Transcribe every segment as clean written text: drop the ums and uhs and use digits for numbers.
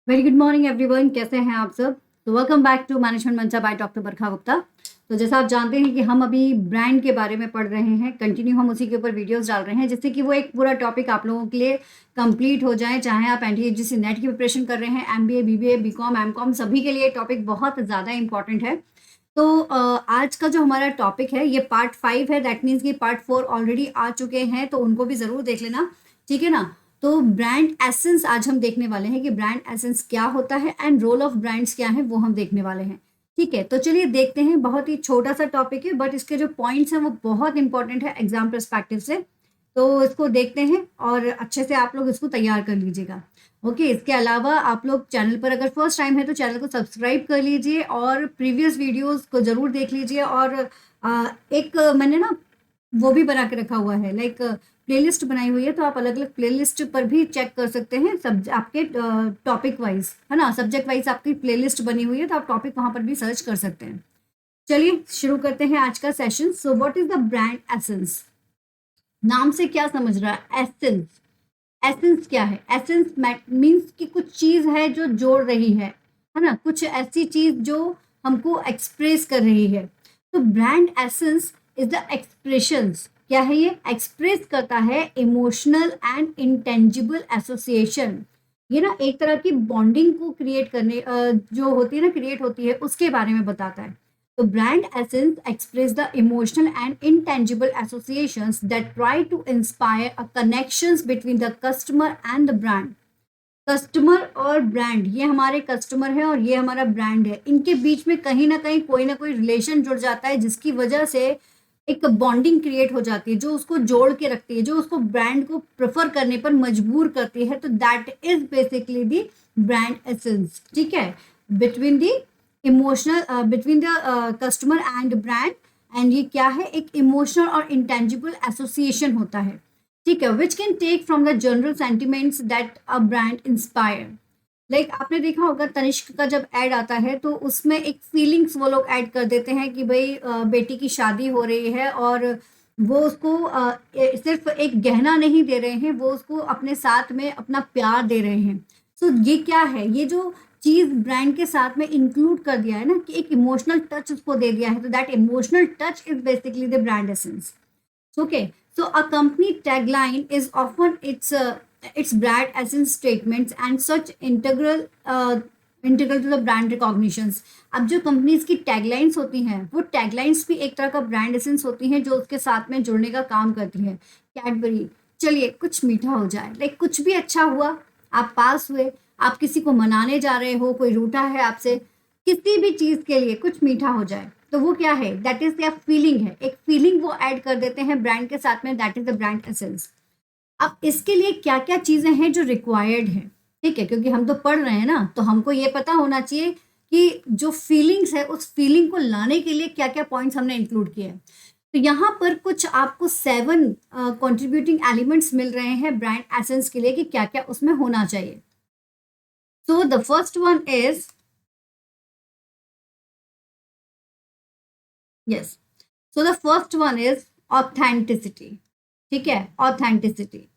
Very good morning everyone, कैसे हैं आप सब। तो वेलकम बैक टू मैनेजमेंट मंचा बाय डॉक्टर बरखा गुप्ता। तो जैसा आप जानते हैं कि हम अभी ब्रांड के बारे में पढ़ रहे हैं, कंटिन्यू हम उसी के ऊपर वीडियोस डाल रहे हैं जिससे कि वो एक पूरा टॉपिक आप लोगों के लिए कंप्लीट हो जाए। चाहे आप एनटीएचजीसी नेट की प्रिपरेशन कर रहे हैं, एमबीए, बीबीए, बीकॉम, एमकॉम, सभी के लिए टॉपिक बहुत ज़्यादा इंपॉर्टेंट है। तो आज का जो हमारा टॉपिक है ये पार्ट 5 है। दैट मीन्स कि पार्ट 4 ऑलरेडी आ चुके हैं, तो उनको भी ज़रूर देख लेना, ठीक है ना। तो ब्रांड एसेंस आज हम देखने वाले हैं कि ब्रांड एसेंस क्या होता है एंड रोल ऑफ ब्रांड्स क्या है, वो हम देखने वाले हैं। ठीक है, तो चलिए देखते हैं। बहुत ही छोटा सा टॉपिक है बट इसके जो पॉइंट्स हैं वो बहुत इंपॉर्टेंट है एग्जाम परस्पेक्टिव से। तो इसको देखते हैं और अच्छे से आप लोग इसको तैयार कर लीजिएगा। ओके, इसके अलावा आप लोग चैनल पर अगर फर्स्ट टाइम है तो चैनल को सब्सक्राइब कर लीजिए और प्रीवियस वीडियोस को ज़रूर देख लीजिए। और एक मैंने ना वो भी बना के रखा हुआ है, लाइक प्लेलिस्ट बनाई हुई है, तो आप अलग अलग प्लेलिस्ट पर भी चेक कर सकते हैं। सब आपके टॉपिक वाइज है ना, सब्जेक्ट वाइज आपकी प्लेलिस्ट बनी हुई है, तो आप टॉपिक वहां पर भी सर्च कर सकते हैं। चलिए शुरू करते हैं आज का session. So what is the brand essence? नाम से क्या समझ रहा है? एसेंस। एसेंस क्या है? एसेंस मीन्स कि कुछ चीज है जो जोड़ रही है ना, कुछ ऐसी चीज जो हमको एक्सप्रेस कर रही है। तो brand essence is the expressions. क्या है ये? एक्सप्रेस करता है इमोशनल एंड इंटेंजिबल एसोसिएशन। ये ना एक तरह की बॉन्डिंग को क्रिएट करने जो होती है ना, क्रिएट होती है, उसके बारे में बताता है। So brand essence express the emotional and intangible associations that try to inspire a connections between the customer and the brand. Customer और ब्रांड, ये हमारे कस्टमर है और ये हमारा ब्रांड है, इनके बीच में कहीं ना कोई रिलेशन जुड़ जाता है जिसकी वजह से एक बॉन्डिंग क्रिएट हो जाती है, जो उसको जोड़ के रखती है, जो उसको ब्रांड को प्रेफर करने पर मजबूर करती है। तो that is basically the brand essence. ठीक है, between the emotional, between the customer and brand. And ये क्या है? एक इमोशनल और इंटेंजिबल एसोसिएशन होता है। ठीक है, which can take from the general sentiments that a brand inspire. Like आपने देखा होगा तनिष्क का जब ऐड आता है तो उसमें एक फीलिंग्स वो लोग ऐड कर देते हैं कि भाई बेटी की शादी हो रही है और वो उसको सिर्फ एक गहना नहीं दे रहे हैं, वो उसको अपने साथ में अपना प्यार दे रहे हैं। सो ये क्या है? ये जो चीज ब्रांड के साथ में इंक्लूड कर दिया है ना, कि एक इमोशनल टच उसको दे दिया है, तो that emotional touch is basically the brand essence. Okay, so a company tagline is often its brand essence statements and such integral to the brand recognitions. अब जो कंपनीज की टैगलाइंस होती हैं वो टैगलाइंस भी एक तरह का ब्रांड एसेंस होती हैं जो उसके साथ में जुड़ने का काम करती है। कैडबरी, चलिए कुछ मीठा हो जाए, लाइक कुछ भी अच्छा हुआ, आप पास हुए, आप किसी को मनाने जा रहे हो, कोई रूठा है आपसे, किसी भी चीज के लिए कुछ मीठा हो जाए, तो वो क्या है? दैट इज क्या? फीलिंग है। एक फीलिंग वो ऐड कर देते हैं ब्रांड के साथ में, that is the brand essence. अब इसके लिए क्या क्या चीजें हैं जो रिक्वायर्ड है? ठीक है, क्योंकि हम तो पढ़ रहे हैं ना, तो हमको ये पता होना चाहिए कि जो फीलिंग्स है उस फीलिंग को लाने के लिए क्या क्या पॉइंट्स हमने इंक्लूड किए हैं। तो यहाँ पर कुछ आपको 7 कंट्रीब्यूटिंग एलिमेंट्स मिल रहे हैं ब्रांड एसेंस के लिए कि क्या क्या उसमें होना चाहिए। So the first one is, yes, so the first one is authenticity. ठीक है, authenticity.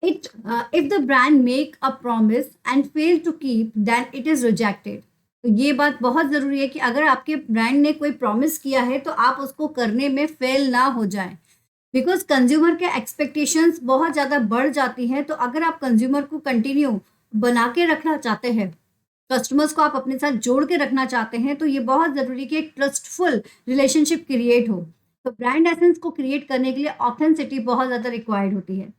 It if the brand make a promise and fail to keep then it is rejected. तो ये बात बहुत जरूरी है कि अगर आपके ब्रांड ने कोई प्रॉमिस किया है तो आप उसको करने में फेल ना हो जाए, बिकॉज कंज्यूमर के एक्सपेक्टेशंस बहुत ज़्यादा बढ़ जाती हैं। तो अगर आप कंज्यूमर को कंटिन्यू बना के रखना चाहते हैं, कस्टमर्स को आप अपने साथ जोड़ के रखना चाहते हैं, तो ये बहुत ज़रूरी कि एक ट्रस्टफुल रिलेशनशिप क्रिएट हो। तो ब्रांड एसेंस को क्रिएट करने के लिए ऑथेंसिटी बहुत ज़्यादा रिक्वायर्ड होती है।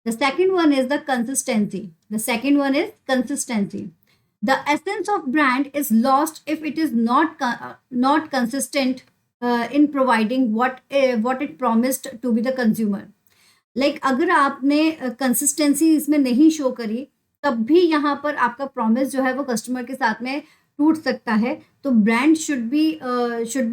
The second one is the consistency. The second one is consistency. The essence of brand is lost if it is not consistent in providing what it promised to be the consumer. Like अगर आपने consistency इसमें नहीं show करी, तब भी यहाँ पर आपका प्रॉमिस जो है वो कस्टमर के साथ में टूट सकता है। तो brand should be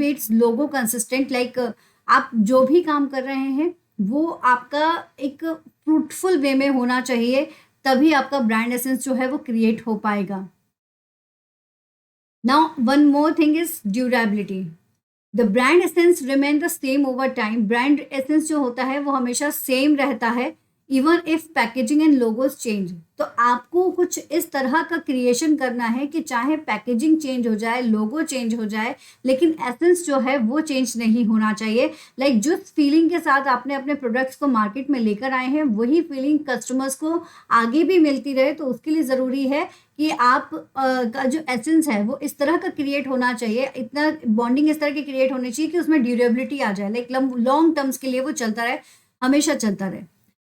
it's logo consistent. Like आप जो भी काम कर रहे हैं वो आपका एक फ्रूटफुल वे में होना चाहिए, तभी आपका ब्रांड एसेंस जो है वो क्रिएट हो पाएगा। Now, one more thing is durability. The brand essence remain the same over time. Brand essence जो होता है वो हमेशा सेम रहता है, even if packaging and logos change. तो आपको कुछ इस तरह का क्रिएशन करना है कि चाहे पैकेजिंग चेंज हो जाए, लोगो चेंज हो जाए, लेकिन एसेंस जो है वो चेंज नहीं होना चाहिए। लाइक जिस फीलिंग के साथ आपने अपने प्रोडक्ट्स को मार्केट में लेकर आए हैं वही फीलिंग कस्टमर्स को आगे भी मिलती रहे। तो उसके लिए ज़रूरी है कि आप का जो एसेंस है वो इस तरह का क्रिएट होना चाहिए, इतना बॉन्डिंग इस तरह की क्रिएट होनी चाहिए कि उसमें ड्यूरेबिलिटी आ जाए, लाइक लॉन्ग टर्म्स के लिए वो चलता रहे, हमेशा चलता रहे।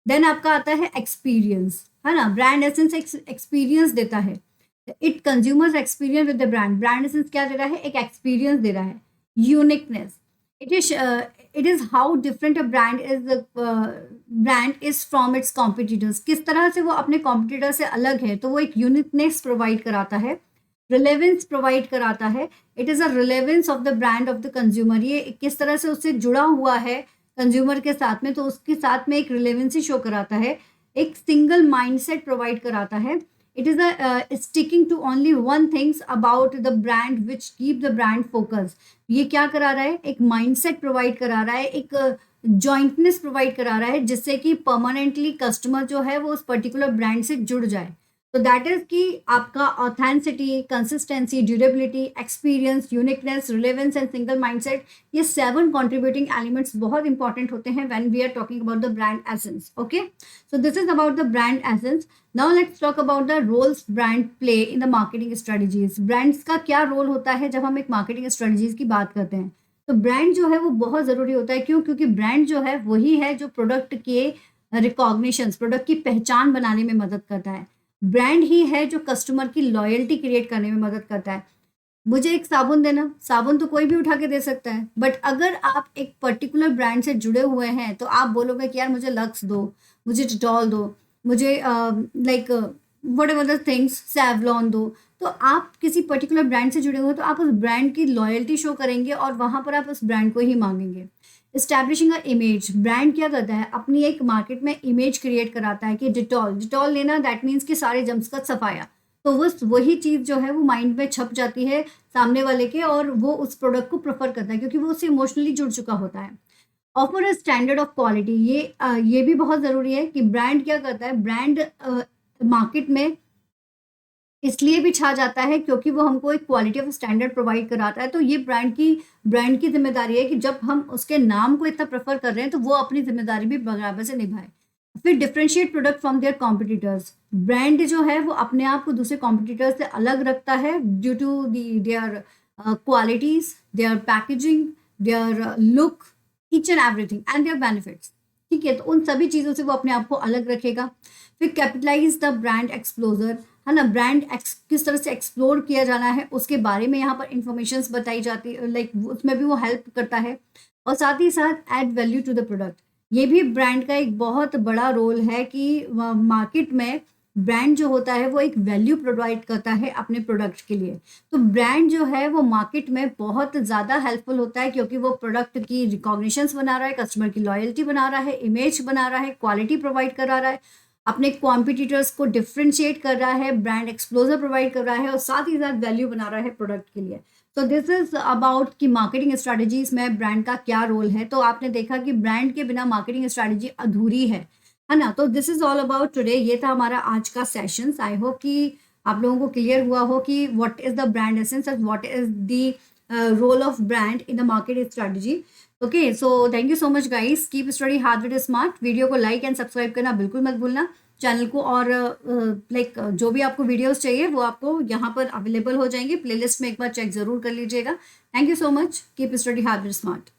देन आपका आता है एक्सपीरियंस, है ना। ब्रांड एसेंस एक्सपीरियंस देता है। It consumers experience with the brand. Brand essence क्या दे रहा है? एक एक्सपीरियंस दे रहा है। Uniqueness, it is how different a brand is from its competitors. किस तरह से वो अपने कॉम्पिटिटर से अलग है, तो वो एक यूनिकनेस प्रोवाइड कराता है। रिलेवेंस प्रोवाइड कराता है। It is a relevance of the brand of the consumer. ये किस तरह से उससे जुड़ा हुआ है कंज्यूमर के साथ में, तो उसके साथ में एक रिलेवेंसी शो कराता है। एक सिंगल माइंडसेट प्रोवाइड कराता है। It is a sticking to only one things about the brand which keep the brand focus. ये क्या करा रहा है? एक माइंडसेट प्रोवाइड करा रहा है, एक जॉइंटनेस प्रोवाइड करा रहा है, जिससे कि परमानेंटली कस्टमर जो है वो उस पर्टिकुलर ब्रांड से जुड़ जाए। तो दैट इज कि आपका authenticity, consistency, durability, experience, uniqueness, relevance and single mindset, ये 7 कंट्रीब्यूटिंग एलिमेंट्स बहुत इंपॉर्टेंट होते हैं when we are talking about the brand essence. Okay, so this is about the brand essence. Now let's talk about the roles brand play in the marketing strategies. Brands का क्या role होता है जब हम एक marketing strategies की बात करते हैं? तो ब्रांड जो है वो बहुत ज़रूरी होता है। क्यों? क्योंकि ब्रांड जो है वही है जो प्रोडक्ट के रिकॉग्निशंस, प्रोडक्ट की पहचान बनाने में मदद करता है। ब्रांड ही है जो कस्टमर की लॉयल्टी क्रिएट करने में मदद करता है। मुझे एक साबुन देना, साबुन तो कोई भी उठा के दे सकता है, बट अगर आप एक पर्टिकुलर ब्रांड से जुड़े हुए हैं तो आप बोलोगे कि यार मुझे लक्स दो, मुझे डिटॉल दो, मुझे like what ever the things, Savlon दो। तो आप किसी पर्टिकुलर ब्रांड से जुड़े हुए हो तो आप उस ब्रांड की लॉयल्टी शो करेंगे और वहाँ पर आप उस ब्रांड को ही मांगेंगे। इस्टेब्लिशिंग अ इमेज, ब्रांड क्या करता है? अपनी एक मार्केट में इमेज क्रिएट कराता है कि डिटॉल लेना, दैट मीन्स कि सारे जम्स का सफाया। तो वही चीज़ जो है वो माइंड में छप जाती है सामने वाले के, और वो उस प्रोडक्ट को प्रेफर करता है क्योंकि वो उससे इमोशनली जुड़ चुका होता है। Offer a standard of quality, ये भी बहुत ज़रूरी है कि ब्रांड क्या करता है? ब्रांड मार्केट में इसलिए भी छा जाता है क्योंकि वो हमको एक क्वालिटी ऑफ स्टैंडर्ड प्रोवाइड कराता है। तो ये ब्रांड की जिम्मेदारी है कि जब हम उसके नाम को इतना प्रेफर कर रहे हैं तो वो अपनी जिम्मेदारी भी बराबर से निभाए। फिर differentiate product from their competitors. Brand जो है वो अपने आप को दूसरे कॉम्पिटिटर्स से अलग रखता है due to their qualities, their packaging, their look, each and everything and their benefits. ठीक है, तो उन सभी चीज़ों से वो अपने आप को अलग रखेगा। फिर कैपिटलाइज द ब्रांड एक्सप्लोजर, है ना। ब्रांड किस तरह से एक्सप्लोर किया जाना है उसके बारे में यहाँ पर इंफॉर्मेशन बताई जाती है, लाइक उसमें भी वो हेल्प करता है। और साथ ही साथ add value to the product, ये भी ब्रांड का एक बहुत बड़ा रोल है कि मार्केट में ब्रांड जो होता है वो एक वैल्यू प्रोवाइड करता है अपने प्रोडक्ट के लिए। तो ब्रांड जो है वो मार्केट में बहुत ज़्यादा हेल्पफुल होता है क्योंकि वो प्रोडक्ट की रिकॉग्निशंस बना रहा है, कस्टमर की लॉयल्टी बना रहा है, इमेज बना रहा है, क्वालिटी प्रोवाइड करा रहा है, अपने कॉम्पिटिटर्स को डिफ्रेंशिएट कर रहा है, ब्रांड एक्सप्लोजर प्रोवाइड कर रहा है और साथ ही साथ वैल्यू बना रहा है प्रोडक्ट के लिए। तो दिस इज अबाउट कि मार्केटिंग स्ट्रैटेजीज में ब्रांड का क्या रोल है। तो आपने देखा कि ब्रांड के बिना मार्केटिंग स्ट्रैटेजी अधूरी है ना। तो this is all about today. ये था हमारा आज का सेशन। आई होप कि आप लोगों को क्लियर हुआ हो कि what is the brand essence and what is the role of brand in the marketing strategy. Okay, so thank you so much guys. Keep study hard with smart. Video को like and subscribe करना बिल्कुल मत भूलना channel को। और like जो भी आपको वीडियोस चाहिए वो आपको यहाँ पर अवेलेबल हो जाएंगे प्लेलिस्ट में, एक बार चेक ज़रूर कर लीजिएगा। Thank you so much. Keep study hard with smart.